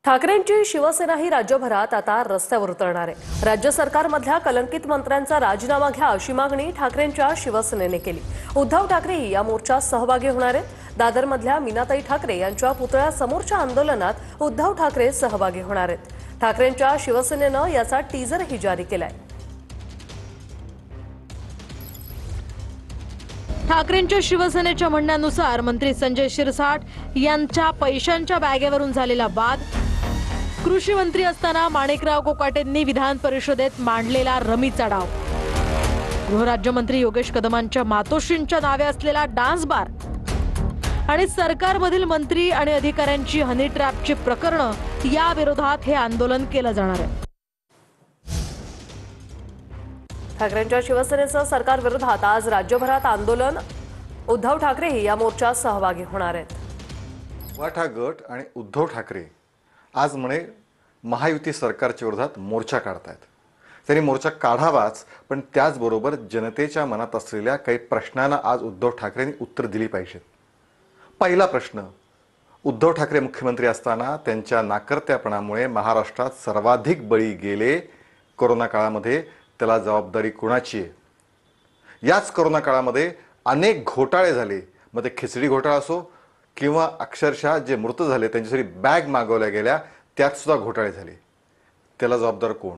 ठाकरेंची शिवसेना ही राज्यभरात आता रस्त्यावर उतरणार आहे। राज्य सरकारमधल्या कलंकित मंत्र्यांचा राजीनामा घ्या अशी मागणी ठाकरेंच्या शिवसेनेने केली। उद्धव ठाकरेही या मोर्चात सहभागी होणार आहेत। दादरमधल्या मीनाताई ठाकरे यांच्या पुतळ्यासमोरच्या आंदोलनात उद्धव ठाकरे सहभागी होणार आहेत। ठाकरेंच्या शिवसेनेनं याचा टीजरही जारी केलाय। ठाकरेंच्या शिवसेनेच्या म्हणण्यानुसार मंत्री संजय शिरसाट यांच्या पैशांच्या बॅगेवरून झालेला वाद, कृषी मंत्री असताना माणिकराव कोकाटेंनी विधान परिषदेत मांडलेला रमीचा डाव, गृहराज्यमंत्री योगेश कदमांच्या मातोश्रींच्या नावे असलेला डान्स बार आणि सरकारमधील मंत्री आणि अधिकाऱ्यांची हनी ट्रॅपची प्रकरणं या विरोधात हे आंदोलन केलं जाणार आहे। ठाकरेंच्या शिवसेनेचं सरकार विरोधात आज राज्यभरात आंदोलन। उद्धव ठाकरेही या मोर्चात सहभागी होणार आहेत। वाठा गट आणि उद्धव ठाकरे आज म्हणे महायुती सरकारच्या विरोधात मोर्चा काढतायत। त्यांनी मोर्चा काढावाच, पण त्याचबरोबर जनतेच्या मनात असलेल्या काही प्रश्नांना आज उद्धव ठाकरेंनी उत्तर दिली पाहिजेत। पहिला प्रश्न, उद्धव ठाकरे मुख्यमंत्री असताना त्यांच्या नाकर्त्यापणामुळे महाराष्ट्रात सर्वाधिक बळी गेले कोरोना काळामध्ये, त्याला जबाबदारी कोणाची आहे? याच कोरोना काळामध्ये अनेक घोटाळे झाले, मग ते खिचडी घोटाळा असो किंवा अक्षरशः जे मृत झाले त्यांच्यासाठी बॅग मागवल्या गेल्या त्यात सुद्धा घोटाळे झाले, त्याला जबाबदार कोण?